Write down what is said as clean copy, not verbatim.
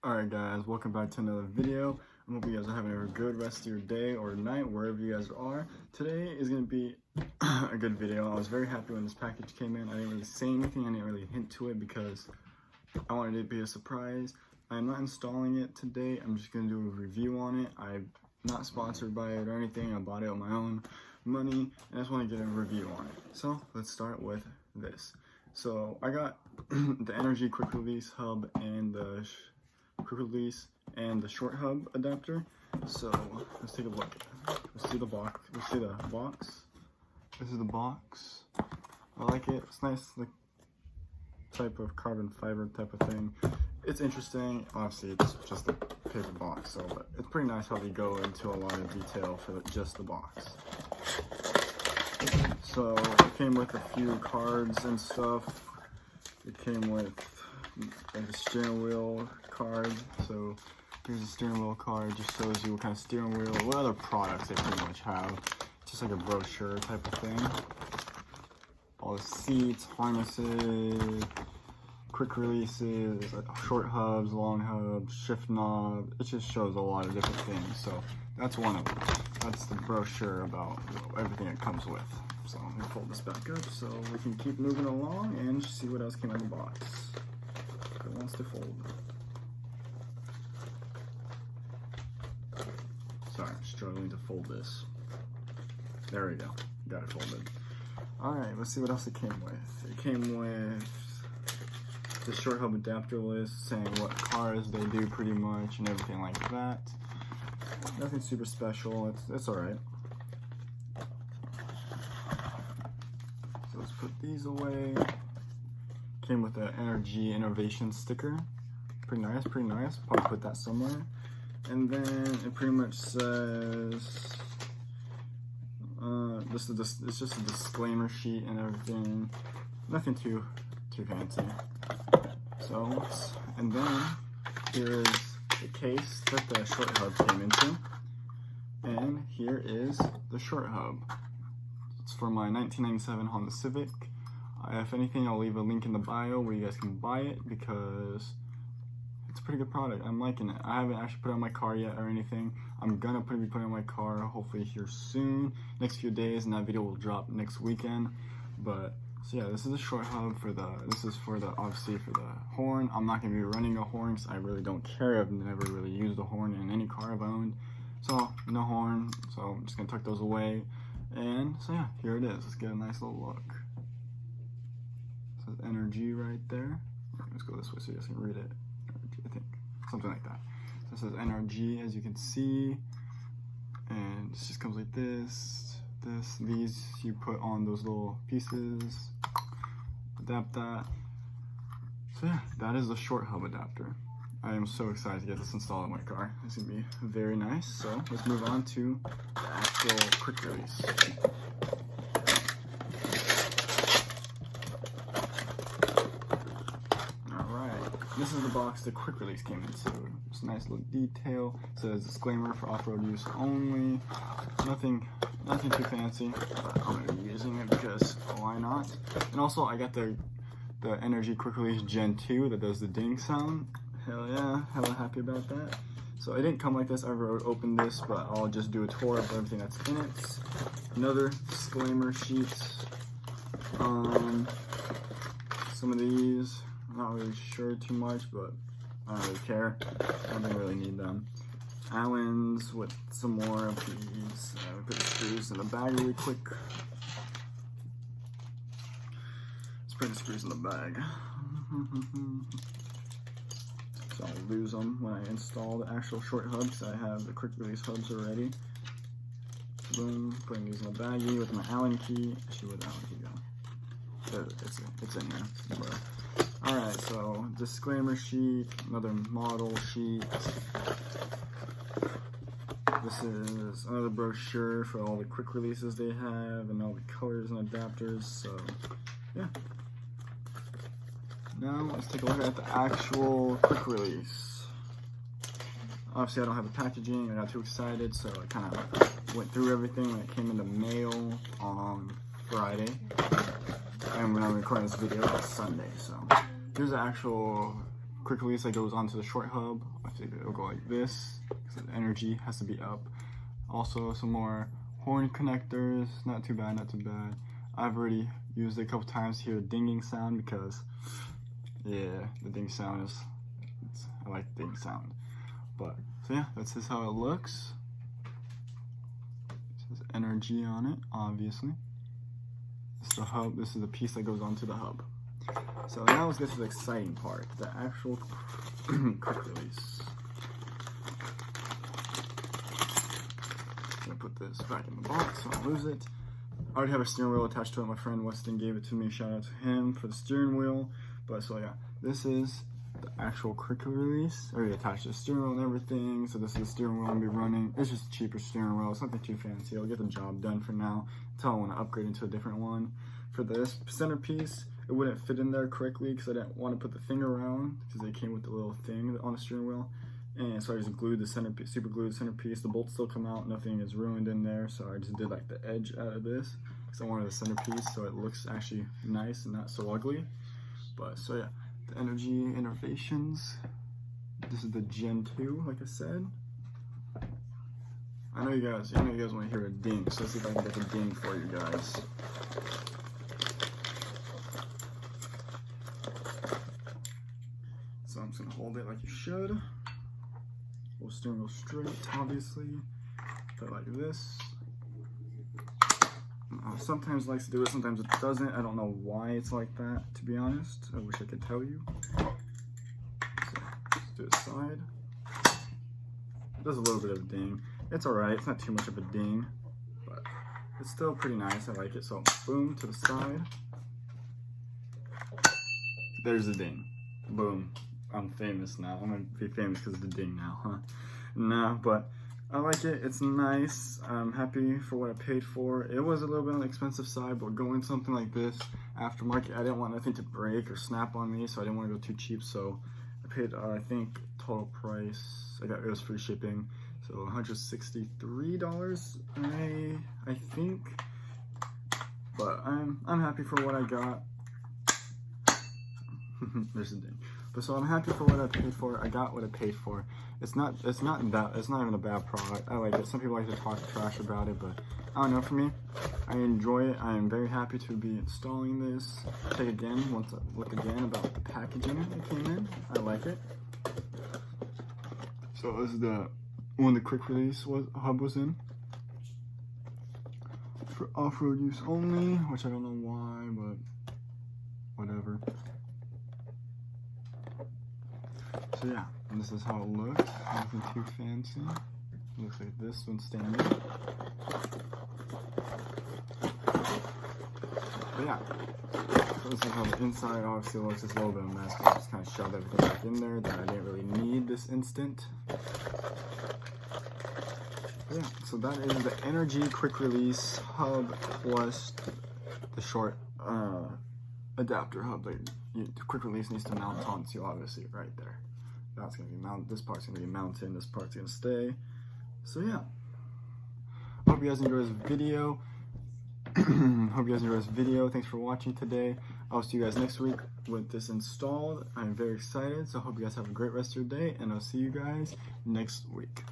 Alright guys, welcome back to another video. I hope you guys are having a good rest of your day or night, wherever you guys are. Today is going to be a good video. I was very happy when this package came in. I didn't really say anything, I didn't really hint to it because I wanted it to be a surprise. I'm not installing it today, I'm just going to do a review on it. I'm not sponsored by it or anything, I bought it with my own money, and I just want to get a review on it. So let's start with this. So I got the Energy Quick Release Hub and the quick release and the short hub adapter. So let's take a look. Let's see the box. Let's see the box. This is the box. I like it. It's nice, like type of carbon fiber type of thing. It's interesting. Obviously, it's just a paper box, so but it's pretty nice how they go into a lot of detail for just the box. So it came with a few cards and stuff. It came with like a steering wheel card. So here's a steering wheel card, just shows you what kind of steering wheel, what other products they pretty much have. Just like a brochure type of thing. All the seats, harnesses, quick releases, short hubs, long hubs, shift knob. It just shows a lot of different things. So that's one of them. That's the brochure about everything it comes with. So let me fold this back up so we can keep moving along and see what else came in the box. It wants to fold. Sorry, I'm struggling to fold this. There we go. Got it folded. Alright, let's see what else it came with. It came with the short hub adapter list saying what cars they do pretty much and everything like that. Nothing super special. It's alright. So let's put these away. Came with the Energy Innovation sticker. Pretty nice, pretty nice. Probably put that somewhere. And then it pretty much says, it's just a disclaimer sheet and everything. Nothing too fancy. So, and then here is the case that the short hub came into. And here is the short hub. It's for my 1997 Honda Civic. If anything, I'll leave a link in the bio where you guys can buy it because it's a pretty good product. I'm liking it. I haven't actually put it on my car yet or anything. I'm gonna be putting it on my car hopefully here soon, next few days, and that video will drop next weekend. But so yeah, this is a short hub for the. This is for the obviously for the horn. I'm not gonna be running a horn because I really don't care. I've never really used a horn in any car I've owned, so no horn. So I'm just gonna tuck those away. And so yeah, here it is. Let's get a nice little look. Energy right there. Let's go this way so you guys can read it. Energy, I think something like that. So it says NRG, as you can see, and it just comes like this. These you put on those little pieces. Adapt that. So yeah, that is the short hub adapter. I am so excited to get this installed in my car. It's gonna be very nice. So let's move on to the actual quick release. This is the box the quick release came into. It's a nice little detail. It says disclaimer for off-road use only. Nothing too fancy, but I'm gonna be using it because why not? And also I got the Energy Quick Release Gen 2 that does the ding sound. Hell yeah, hella happy about that. So it didn't come like this. I ever opened this, but I'll just do a tour of everything that's in it. Another disclaimer sheet. Some of these. I'm not really sure too much, but I don't really care. I don't really need them. Allens with some more of these. Put the screws in the bag really quick. Let's put the screws in the bag. So I'll lose them when I install the actual short hubs. I have the quick release hubs already. Boom, putting these in the baggie with my Allen key. Actually, where the Allen key go? It's in there. Bro. Alright, so disclaimer sheet, another model sheet. This is another brochure for all the quick releases they have and all the colors and adapters, so yeah. Now let's take a look at the actual quick release. Obviously I don't have the packaging, I got too excited, so I kind of went through everything when it came in the mail on Friday. And when I'm recording this video, it's Sunday, so here's the actual quick release that goes onto the short hub. I think it'll go like this because the energy has to be up. Also some more horn connectors, not too bad, not too bad. I've already used it a couple times to hear a dinging sound because, yeah, the ding sound is, I like the ding sound. But, so yeah, that's just how it looks. It says energy on it, obviously. This is the hub, this is the piece that goes onto the hub. So now let's get to the exciting part, the actual quick release. I'm gonna put this back in the box so I don't lose it. I already have a steering wheel attached to it. My friend Weston gave it to me. Shout out to him for the steering wheel. But so yeah, this is the actual quick release. I already attached the steering wheel and everything. So this is the steering wheel I'm gonna be running. It's just a cheaper steering wheel. It's nothing too fancy. It'll get the job done for now until I want to upgrade into a different one. For this centerpiece, it wouldn't fit in there correctly because I didn't want to put the thing around because they came with the little thing on the steering wheel. And so I just glued the centerpiece, super glued the centerpiece. The bolts still come out, nothing is ruined in there. So I just did like the edge out of this because I wanted the centerpiece so it looks actually nice and not so ugly. But so yeah, the energy innovations. This is the Gen 2, like I said. I know you guys want to hear a ding, so let's see if I can get the ding for you guys. So I'm just gonna hold it like you should. Hold steering wheel straight, obviously. Put it like this. Sometimes it likes to do it, sometimes it doesn't. I don't know why it's like that, to be honest. I wish I could tell you. So, let's do a side. It does a little bit of a ding. It's alright, it's not too much of a ding, but it's still pretty nice. I like it. So, boom, to the side. There's the ding. Boom. I'm famous now. I'm gonna be famous because of the ding now, huh? Nah, but I like it. It's nice. I'm happy for what I paid for. It was a little bit on the expensive side, but going something like this aftermarket, I didn't want nothing to break or snap on me, so I didn't want to go too cheap. So I paid, I think, total price. It was free shipping, so $163. I think, but I'm happy for what I got. There's a ding. But so I'm happy for what I paid for. I got what I paid for. It's not even a bad product. I like it. Some people like to talk trash about it, but I don't know. For me, I enjoy it. I am very happy to be installing this. Check again, once I look again about the packaging that came in. I like it. So this is the one the quick release hub was in. For off-road use only, which I don't know why, but whatever. So yeah, and this is how it looks. Nothing too fancy. It looks like this when standing. But yeah, so this is how the inside obviously looks. It's a little bit of a mess. I just kind of shoved everything back in there that I didn't really need this instant. But yeah, so that is the Energy Quick Release Hub plus the short adapter hub that the quick release needs to mount onto, obviously, right there. That's gonna be mounted. This part's gonna be mounted. This part's gonna stay. So yeah. Hope you guys enjoyed this video. Thanks for watching today. I'll see you guys next week with this installed. I'm very excited. So I hope you guys have a great rest of your day, and I'll see you guys next week.